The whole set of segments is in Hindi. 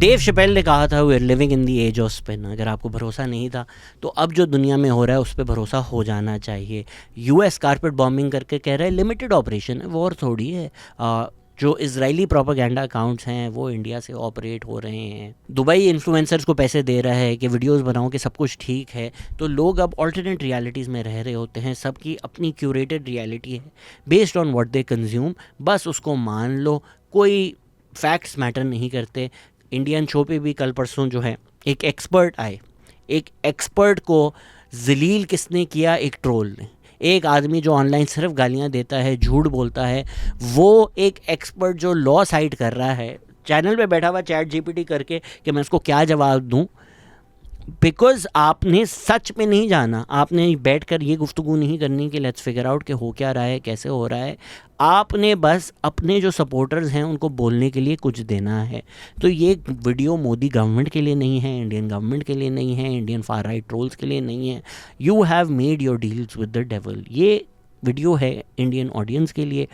देव शपेल ने कहा था we are living in the age of spin. अगर आपको भरोसा नहीं था तो अब जो दुनिया में हो रहा है उस पर भरोसा हो जाना चाहिए। यूएस कारपेट बॉम्बिंग करके कह रहा है लिमिटेड ऑपरेशन है, वॉर थोड़ी है। जो इजरायली प्रोपेगेंडा अकाउंट्स हैं वो इंडिया से ऑपरेट हो रहे हैं। दुबई इन्फ्लुएंसर्स को पैसे दे रहा है कि वीडियोस बनाओ कि सब कुछ ठीक है, तो लोग अब ऑल्टरनेट रियलिटीज़ में रह रहे होते हैं। सबकी अपनी क्यूरेटेड रियलिटी है based on what they consume, बस उसको मान लो, कोई फैक्ट्स मैटर नहीं करते। इंडियन शो पे भी कल परसों जो है एक एक्सपर्ट आए, एक एक्सपर्ट को जलील किसने किया? एक ट्रोल ने। एक आदमी जो ऑनलाइन सिर्फ गालियां देता है, झूठ बोलता है, वो एक एक्सपर्ट जो लॉ साइट कर रहा है चैनल पे बैठा हुआ चैट जीपीटी करके कि मैं उसको क्या जवाब दूं। बिकॉज आपने सच में नहीं जाना, आपने बैठकर ये गुफ्तगू नहीं करनी कि लेट्स फिगर आउट कि हो क्या रहा है, कैसे हो रहा है। आपने बस अपने जो सपोर्टर्स हैं उनको बोलने के लिए कुछ देना है। तो ये वीडियो मोदी गवर्नमेंट के लिए नहीं है, इंडियन गवर्नमेंट के लिए नहीं है, इंडियन फार राइट ट्रोल्स के लिए नहीं है। You have made your deals with the devil. ये वीडियो है इंडियन ऑडियंस के लिए,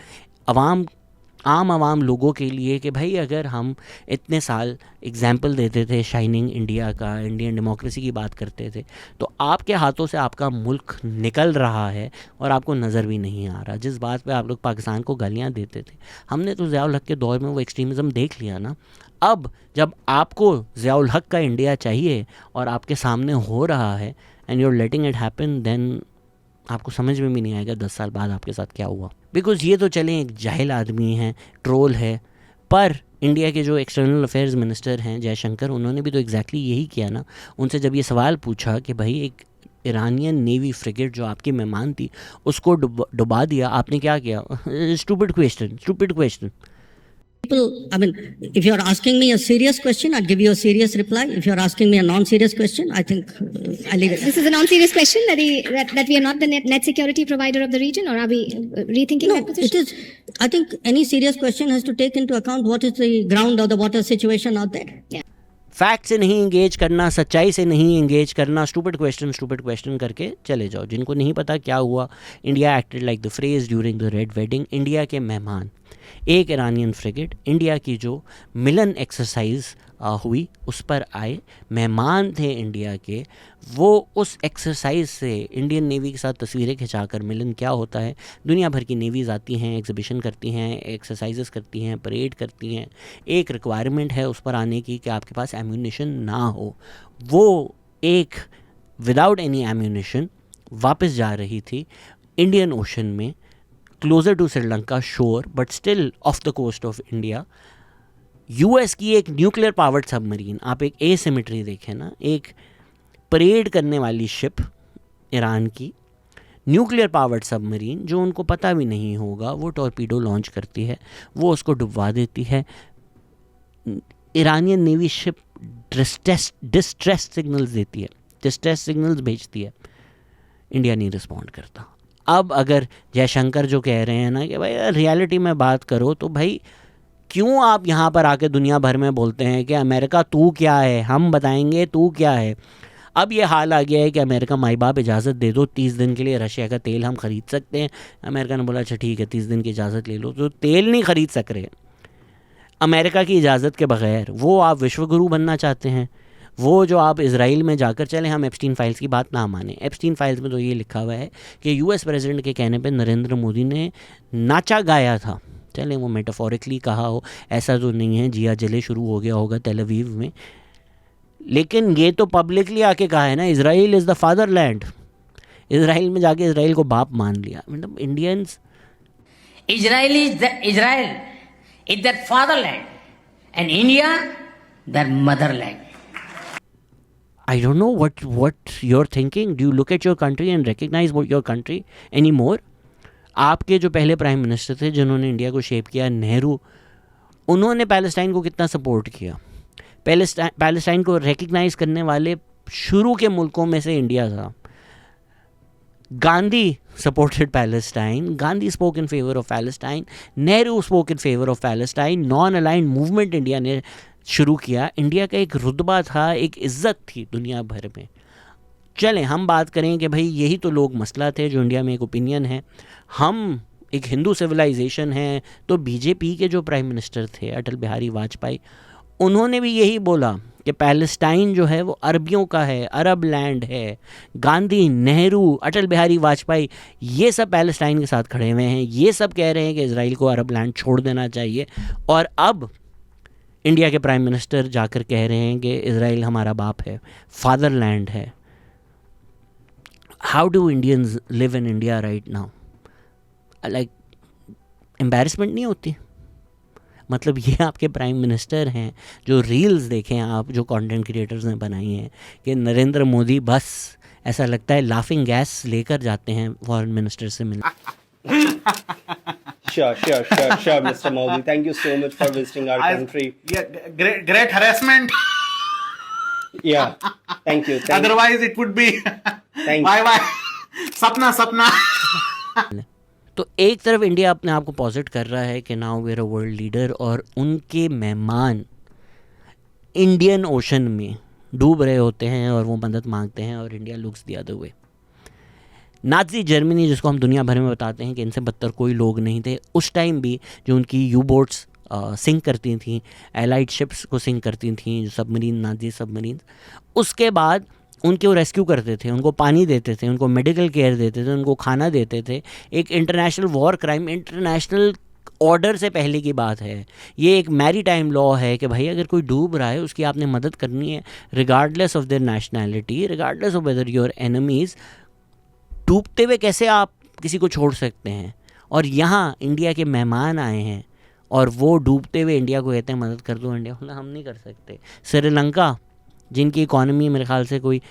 आम लोगों के लिए, कि भाई अगर हम इतने साल एग्जाम्पल देते थे शाइनिंग इंडिया का, इंडियन डेमोक्रेसी की बात करते थे, तो आपके हाथों से आपका मुल्क निकल रहा है और आपको नज़र भी नहीं आ रहा। जिस बात पे आप लोग पाकिस्तान को गालियां देते थे, हमने तो ज़ियाउल हक के दौर में वो एक्सट्रीमिज़म देख लिया ना। अब जब आपको ज़ियाउल हक का इंडिया चाहिए और आपके सामने हो रहा है and you are letting it happen, then आपको समझ में भी नहीं आएगा 10 साल बाद आपके साथ क्या हुआ। बिकॉज़ ये तो चलें एक जाहिल आदमी है, ट्रोल है, पर इंडिया के जो एक्सटर्नल अफेयर्स मिनिस्टर हैं जयशंकर, उन्होंने भी तो एग्जैक्टली यही किया ना। उनसे जब ये सवाल पूछा कि भाई एक ईरानियन नेवी फ्रिगेट जो आपकी मेहमान थी उसको डुबा दिया, आपने क्या किया? Stupid question. People, I mean, if you're asking me a serious question, I'd give you a serious reply. If you're asking me a non-serious question, I think I'll leave it. This is a non-serious question that we are not the net security provider of the region, or are we rethinking that position? It is. I think any serious question has to take into account what is the ground or the water situation out there. Yeah. Fact से नहीं इंगेज करना, सच्चाई से नहीं इंगेज करना, स्टूपिड क्वेश्चन करके चले जाओ। जिनको नहीं पता क्या हुआ, India acted like the phrase during the red wedding. India के मेहमान एक ईरानियन फ्रिगेट इंडिया की जो मिलन एक्सरसाइज हुई उस पर आए, मेहमान थे इंडिया के। वो उस एक्सरसाइज से इंडियन नेवी के साथ तस्वीरें खिंचाकर, मिलन क्या होता है, दुनिया भर की नेवीज़ आती हैं, एग्जीबिशन करती हैं, एक्सरसाइजेस करती हैं, परेड करती हैं। एक रिक्वायरमेंट है उस पर आने की कि आपके पास एम्यूनिशन ना हो। वो एक विदाउट एनी एम्यूनिशन वापस जा रही थी इंडियन ओशन में, closer to Sri Lanka shore but still off the coast of India. US की एक न्यूक्लियर पावर्ड सबमरीन, आप एक एसिमेट्री देखें ना, एक परेड करने वाली शिप ईरान की, न्यूक्लियर पावर्ड सबमरीन, जो उनको पता भी नहीं होगा, वो टॉर्पीडो लॉन्च करती है, वो उसको डुबवा देती है। Iranian navy ship distress signals देती है, डिस्ट्रेस सिग्नल्स भेजती है, इंडिया नहीं रिस्पॉन्ड करता। अब अगर जयशंकर जो कह रहे हैं ना कि भाई रियलिटी में बात करो, तो भाई क्यों आप यहाँ पर आके दुनिया भर में बोलते हैं कि अमेरिका तू क्या है, हम बताएंगे तू क्या है। अब ये हाल आ गया है कि अमेरिका माई बाप इजाज़त दे दो, 30 दिन के लिए रशिया का तेल हम ख़रीद सकते हैं। अमेरिका ने बोला अच्छा ठीक है 30 दिन की इजाज़त ले लो, तो तेल नहीं ख़रीद सक रहे अमेरिका की इजाज़त के बग़ैर। वो आप विश्वगुरु बनना चाहते हैं, वो जो आप इज़राइल में जाकर, चले हम एप्स्टीन फाइल्स की बात ना माने, एप्स्टीन फाइल्स में तो ये लिखा हुआ है कि यूएस प्रेसिडेंट के कहने पे नरेंद्र मोदी ने नाचा गाया था। चले वो मेटाफोरिकली कहा हो, ऐसा तो नहीं है जिया जले शुरू हो गया होगा तेल अवीव में, लेकिन ये तो पब्लिकली आके कहा है ना, Israel is the fatherland. Israel में जाके इज़राइल को बाप मान लिया। मतलब Indians, Israel is their fatherland and India their motherland. I don't know what you're thinking. Do you look at your country and recognize your country anymore? आपके जो पहले प्राइम मिनिस्टर थे जिन्होंने इंडिया को शेप किया, नेहरू, उन्होंने पैलेस्टाइन को कितना सपोर्ट किया। पैलेस्टाइन को रिकग्नाइज करने वाले शुरू के मुल्कों में से इंडिया था। Gandhi supported Palestine, Gandhi spoke in favour of Palestine, Nehru spoke in favour of Palestine. Non aligned movement India ने शुरू किया। इंडिया का एक रुतबा था, एक इज़्ज़त थी दुनिया भर में। चलें हम बात करें कि भाई यही तो लोग मसला थे जो इंडिया में एक ओपिनियन है, हम एक हिंदू सिविलाइजेशन है। तो बीजेपी के जो प्राइम मिनिस्टर थे अटल बिहारी वाजपेयी, उन्होंने भी यही बोला कि पैलेस्टाइन जो है वो अरबियों का है, अरब लैंड है। गांधी, नेहरू, अटल बिहारी वाजपेयी ये सब पैलेस्टाइन के साथ खड़े हुए हैं, ये सब कह रहे हैं कि इजराइल को अरब लैंड छोड़ देना चाहिए। और अब इंडिया के प्राइम मिनिस्टर जाकर कह रहे हैं कि इजराइल हमारा बाप है, फादरलैंड है। How do Indians live in India right now? Like embarrassment नहीं होती? मतलब ये आपके प्राइम मिनिस्टर हैं, जो रील्स देखें आप, जो कंटेंट क्रिएटर्स ने बनाई हैं कि नरेंद्र मोदी बस ऐसा लगता है लाफिंग गैस लेकर जाते हैं फॉरेन मिनिस्टर से मिलने। Sure, Mr. Modi. Thank you so much for visiting our country. Yeah, great harassment. Yeah, thank you. Otherwise, it would be Thank bye. सपना. तो एक तरफ इंडिया अपने आप को पॉजिट कर रहा है कि now we are a world leader, और उनके मेहमान इंडियन ओशन में डूब रहे होते हैं और वो मदद मांगते हैं, और India looks the other way. Nazi Germany, जिसको हम दुनिया भर में बताते हैं कि इनसे बदतर कोई लोग नहीं थे, उस टाइम भी जो उनकी यू बोट्स सिंक करती थी, एलाइड शिप्स को सिंक करती थी, जो सबमरीन, नाज़ी सबमरीन, उसके बाद उनके वो रेस्क्यू करते थे, उनको पानी देते थे, उनको मेडिकल केयर देते थे, उनको खाना देते थे। एक international war crime, international order से पहले की बात है। ये एक मैरी टाइम लॉ है कि भाई अगर कोई डूब रहा है उसकी आपने मदद करनी है, regardless of their nationality, regardless of whether your enemies. डूबते हुए कैसे आप किसी को छोड़ सकते हैं? और यहाँ इंडिया के मेहमान आए हैं और वो डूबते हुए इंडिया को कहते हैं मदद कर दो। इंडिया बोला हम नहीं कर सकते। श्रीलंका, जिनकी इकॉनमी मेरे ख्याल से कोई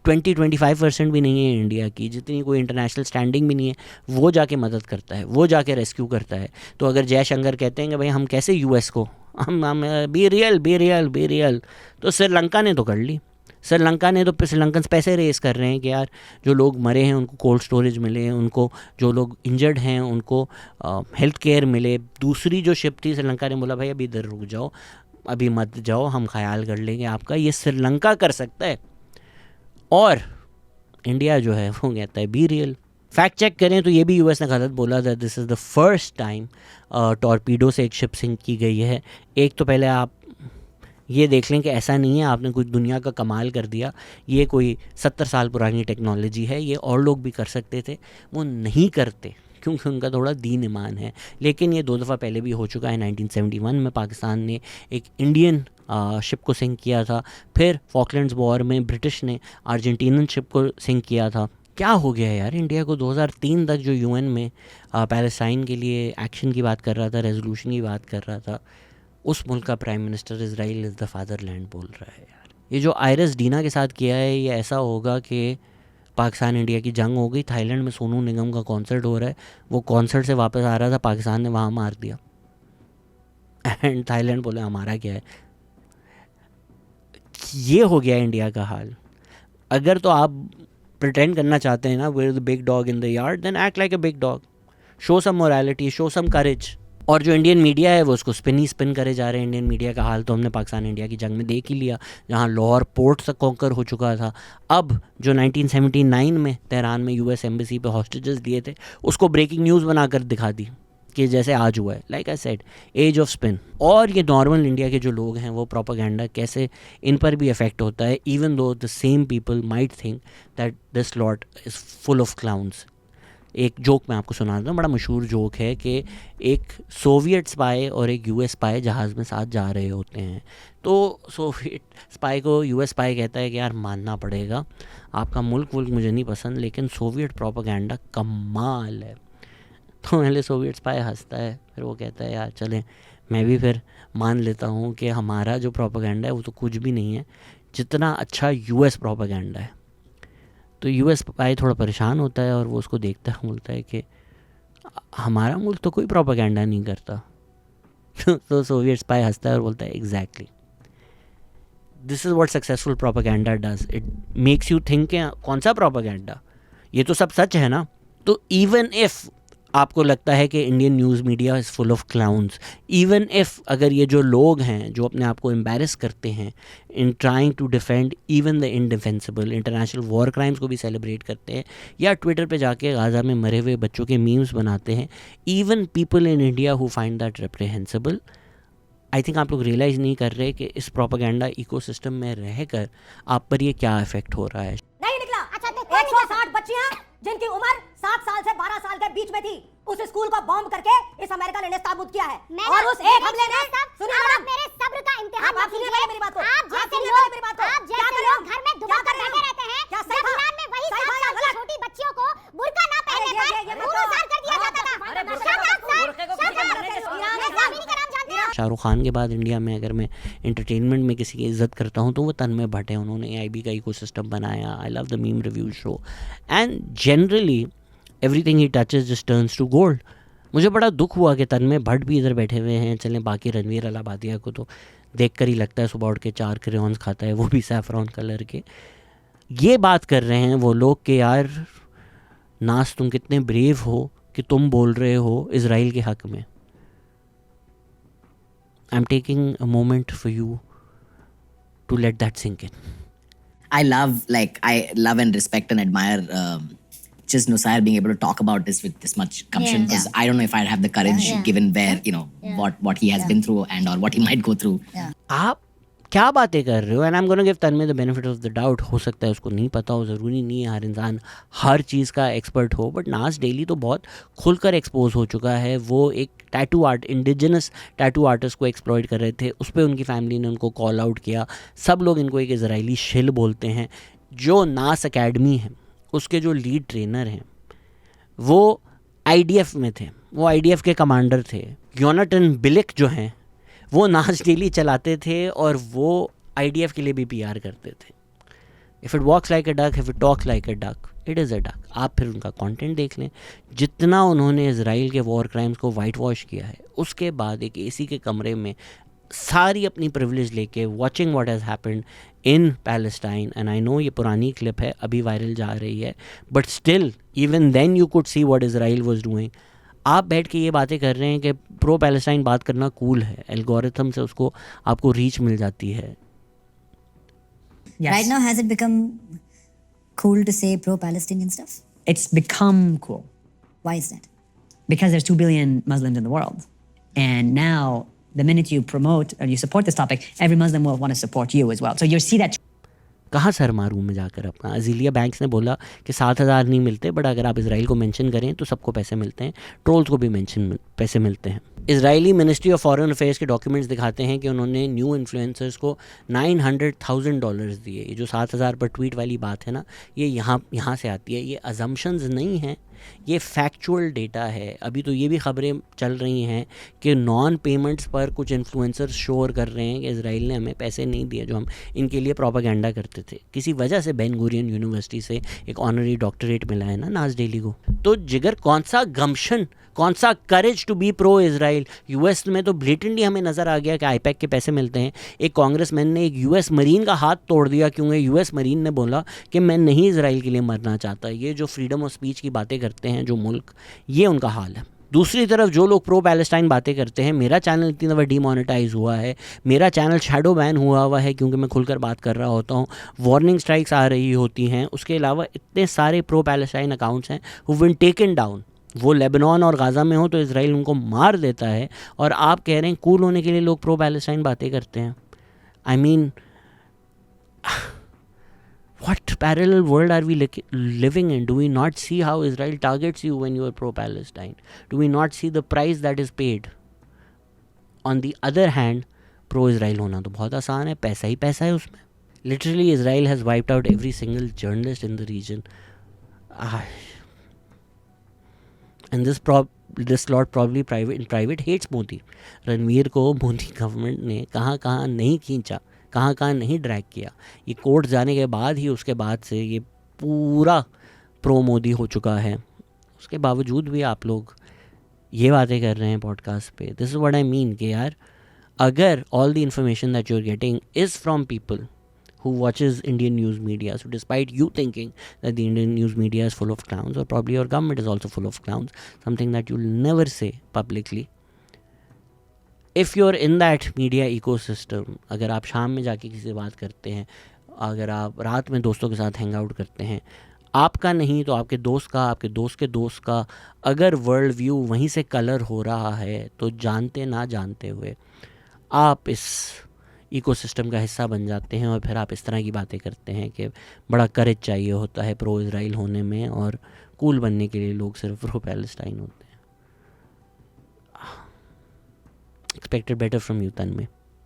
20-25% भी नहीं है इंडिया की, जितनी कोई इंटरनेशनल स्टैंडिंग भी नहीं है, वो जाके मदद करता है, वो जाके रेस्क्यू करता है। तो अगर जयशंकर कहते हैं कि भाई हम कैसे यूएस को हम बी रियल, तो श्रीलंका ने तो कर ली। श्रीलंका ने तो श्रीलंकन्स पैसे रेस कर रहे हैं कि यार जो लोग मरे हैं उनको कोल्ड स्टोरेज मिले, उनको जो लोग इंजर्ड हैं उनको हेल्थ केयर मिले। दूसरी जो शिप थी, श्रीलंका ने बोला भाई अभी इधर रुक जाओ, अभी मत जाओ, हम ख्याल कर लेंगे आपका। ये श्रीलंका कर सकता है, और इंडिया जो है वो कहता है बी रियल। फैक्ट चेक करें तो ये भी यूएस ने गलत बोला था। This is the first time torpedo से एक शिप सिंक की गई है। एक तो पहले आप ये देख लें कि ऐसा नहीं है आपने कुछ दुनिया का कमाल कर दिया, ये कोई 70 साल पुरानी टेक्नोलॉजी है, ये और लोग भी कर सकते थे, वो नहीं करते क्योंकि उनका थोड़ा दीन ईमान है। लेकिन ये 2 दफ़ा पहले भी हो चुका है। 1971 में पाकिस्तान ने एक इंडियन शिप को सिंक किया था, फिर फॉकलैंड्स वॉर में ब्रिटिश ने अर्जेंटीनन शिप को सिंक किया था। क्या हो गया है यार इंडिया को? 2003 तक जो यूएन में पैलेस्टाइन के लिए एक्शन की बात कर रहा था, रेजोल्यूशन की बात कर रहा था, उस मुल्क का prime minister Israel is the fatherland बोल रहा है यार। ये जो आयरस डीना के साथ किया है, ये ऐसा होगा कि पाकिस्तान इंडिया की जंग हो गई। थाईलैंड में सोनू निगम का कॉन्सर्ट हो रहा है, वो कॉन्सर्ट से वापस आ रहा था, पाकिस्तान ने वहाँ मार दिया, एंड थाईलैंड बोले हमारा क्या है। ये हो गया इंडिया का हाल। अगर तो आप प्रिटेंड करना चाहते हैं ना we are the big dog in the yard, then act like a big dog, show some morality, show some courage. और जो इंडियन मीडिया है वो उसको स्पिन करे जा रहे हैं। इंडियन मीडिया का हाल तो हमने पाकिस्तान इंडिया की जंग में देख ही लिया, जहां लाहौर पोर्ट तक कॉन्कर हो चुका था। अब जो 1979 में तेहरान में यूएस एम्बेसी पे हॉस्टेजेस दिए थे, उसको ब्रेकिंग न्यूज़ बनाकर दिखा दी कि जैसे आज हुआ है। Like I said, age of spin. और ये नॉर्मल इंडिया के जो लोग हैं वो प्रोपेगेंडा कैसे इन पर भी इफेक्ट होता है, even though the same people might think that this lot is full of clowns. एक जोक मैं आपको सुनाता हूँ, बड़ा मशहूर जोक है कि एक सोवियत स्पाई और एक यूएस स्पाई जहाज़ में साथ जा रहे होते हैं। तो सोवियत स्पाई को यूएस स्पाई कहता है कि यार मानना पड़ेगा, आपका मुल्क मुझे नहीं पसंद, लेकिन सोवियत प्रोपेगेंडा कमाल है। तो पहले सोवियत स्पाई हंसता है, फिर वो कहता है यार चलें मैं भी फिर मान लेता हूँ कि हमारा जो प्रोपेगेंडा है वो तो कुछ भी नहीं है जितना अच्छा यूएस प्रोपेगेंडा है। तो यूएस स्पाई थोड़ा परेशान होता है और वो उसको देखता है, बोलता है कि हमारा मुल्क तो कोई प्रोपेगेंडा नहीं करता। तो सोवियत स्पाई हंसता है और बोलता है exactly, this is what successful propaganda does, it makes you think कौन सा प्रोपेगेंडा, ये तो सब सच है ना। तो इवन इफ़ आपको लगता है कि Indian news media is full of clowns, even if अगर ये जो लोग हैं जो अपने आप को एम्बैरस करते हैं in trying to defend even the indefensible, international war crimes को भी सेलिब्रेट करते हैं, या ट्विटर पे जाके गाज़ा में मरे हुए बच्चों के मीम्स बनाते हैं, even people in India who find that reprehensible, I think आप लोग रियलाइज़ नहीं कर रहे कि इस प्रोपेगेंडा इकोसिस्टम में रहकर आप पर ये क्या इफेक्ट हो रहा है। नहीं निकला। अच्छा 160 बच्चियां जिनकी उम्र 7 साल से 12 साल के बीच में थी, उस स्कूल को बॉम्ब करके इस अमेरिका ने नाबूद किया है। और उस एक हमले ने सुनिए मैडम, मेरे सब्र का इम्तिहान आप सुनिए मेरी बात को। आप जैसे लोग मेरी बात को, आप जैसे लोग घर में दुआ कर बैठे रहते हैं, क्या सही बात में वही 7 साल की छोटी बच्चियों को बुर्का ना पहनने पर गुनहगार कर दिया जाता था। शाहरुख खान के बाद इंडिया में अगर मैं एंटरटेनमेंट में किसी की इज्जत करता हूँ तो वो तन्मय भट्ट है। उन्होंने AIB का इकोसिस्टम बनाया। I love the meme review show and generally everything ही touches just turns to gold. मुझे बड़ा दुख हुआ कि तन्मय भट्ट भी इधर बैठे हुए हैं। चलें, बाकी रणवीर अलाहाबादिया को तो देख कर ही लगता है सुबह उठ के 4 क्रेयॉन्स खाता है, वो भी सैफरॉन कलर के। ये बात कर रहे हैं वो लोग कि यार नास तुम कितने ब्रेव हो कि तुम बोल रहे हो इजराइल के हक़ में। I am taking a moment for you to let that sink in. I love and respect and admire just Nusair being able to talk about this with this much gumption, because I don't know if I'd have the courage given where, you know, what he has been through and or what he might go through. आप क्या बातें कर रहे हो? And I am gonna give Tanmay the benefit of the doubt. हो सकता है उसको नहीं पता हो, ज़रूरी नहीं है हर इंसान हर चीज़ का एक्सपर्ट हो, बट नाज डेली तो बहुत खुलकर एक्सपोज हो चुका है। वो एक tattoo art, indigenous tattoo artist को एक्सप्लॉइट कर रहे थे, उस पर उनकी फैमिली ने उनको कॉल आउट किया। सब लोग इनको एक इजरायली शिल बोलते हैं। जो नास अकेडमी है उसके जो लीड ट्रेनर हैं वो IDF में थे, वो IDF के कमांडर थे। योनाटन बिलिक जो हैं वो नाज डेली चलाते थे और वो IDF के लिए भी PR करते थे। If it walks like a duck, if it talks like a duck, it is a duck. आप फिर उनका कंटेंट देख लें। जितना उन्होंने इजराइल के वॉर क्राइम्स को वाइट वॉश किया है, उसके बाद एक AC के कमरे में सारी अपनी प्रिविलेज लेके watching what has happened in Palestine. And I know ये पुरानी क्लिप है, अभी वायरल जा रही है, but still even then you could see what Israel was doing. आप बैठ के ये बातें कर रहे हैं कि प्रो पैलेस्टाइन बात करना कूल है, एल्गोरिथम से उसको आपको रीच मिल जाती है। Right now, has it become cool to say pro-Palestinian stuff? It's become cool Why is that? because there's 2 billion Muslims in the world. And now, the minute you promote or you support this topic, every Muslim will want to support you as well. So you see that. कहाँ सर मारूँ में जाकर अपना? अजीलिया बैंक्स ने बोला कि 7,000 नहीं मिलते, बट अगर आप इसराइल को मेंशन करें तो सबको पैसे मिलते हैं, ट्रोल्स को भी पैसे मिलते हैं। Israeli ministry of foreign affairs के डॉक्यूमेंट्स दिखाते हैं कि उन्होंने न्यू इन्फ्लुएंसर्स को $900,000 दिए। ये जो 7,000 पर ट्वीट वाली बात है ना, ये यहाँ से आती है। ये अजम्पशंस नहीं हैं, ये फैक्चुअल डेटा है। अभी तो ये भी खबरें चल रही हैं कि नॉन पेमेंट्स पर कुछ इन्फ्लुएंसर्स शोर कर रहे हैं कि इजराइल ने हमें पैसे नहीं दिए जो हम इनके लिए प्रोपेगेंडा करते थे। किसी वजह से बेन गुरियन यूनिवर्सिटी से एक ऑनरी डॉक्टरेट मिला है ना नाज डेली को। तो जिगर कौन सा गम्शन, कौन सा courage to be pro Israel? US में तो ब्लेटेंटली हमें नज़र आ गया कि IPAC के पैसे मिलते हैं। एक कांग्रेसमैन ने एक US मरीन का हाथ तोड़ दिया क्योंकि US मरीन ने बोला कि मैं नहीं इजराइल के लिए मरना चाहता। ये जो फ्रीडम ऑफ स्पीच की बातें करते हैं जो मुल्क, ये उनका हाल है। दूसरी तरफ जो लोग प्रो पैलेस्टाइन बातें करते हैं, मेरा चैनल इतनी दफ़ा डीमोनेटाइज हुआ है, मेरा चैनल शैडो बैन हुआ है क्योंकि मैं खुलकर बात कर रहा होता हूँ, वार्निंग स्ट्राइक्स आ रही होती हैं। उसके अलावा इतने सारे प्रो पैलेस्टाइन अकाउंट्स हैं हु बीन टेकन डाउन। वो लेबनान और गाज़ा में हो तो इजराइल उनको मार देता है, और आप कह रहे हैं कूल होने के लिए लोग प्रो पैलेस्टाइन बातें करते हैं। I mean what parallel world are we living in? Do we not see how Israel targets you when you are pro-Palestine? Do we not see the price that is paid? On the other hand, pro-Israel होना तो बहुत आसान है, पैसा ही पैसा है उसमें। Literally, Israel has wiped out every single journalist in the region. And this lot probably private hates Modi. Ranveer को मोदी गवर्नमेंट ने कहाँ नहीं खींचा, कहाँ नहीं ड्रैग किया। ये कोर्ट जाने के बाद ही, उसके बाद से ये पूरा प्रो मोदी हो चुका है। उसके बावजूद भी आप लोग ये बातें कर रहे हैं पॉडकास्ट पे। This is what I mean कि यार, अगर all the information that you are getting is from people who watches Indian news media, so despite you thinking that the Indian news media is full of clowns, or probably your government is also full of clowns, something that you'll never say publicly, if you're in that media ecosystem, अगर आप शाम में जाके किसी से बात करते हैं, अगर आप रात में दोस्तों के साथ हैंग आउट करते हैं, आपका नहीं तो आपके दोस्त का, आपके दोस्त के दोस्त का अगर वर्ल्ड व्यू वहीं से कलर हो रहा है, तो जानते ना जानते हुए आप इस इकोसिस्टम का हिस्सा बन जाते हैं और फिर आप इस तरह की बातें करते हैं कि बड़ा करेज चाहिए होता है प्रो इज़राइल होने में और कूल बनने के लिए लोग सिर्फ प्रो पैलेस्टाइन होते हैं. Expected better from you, Tanmay.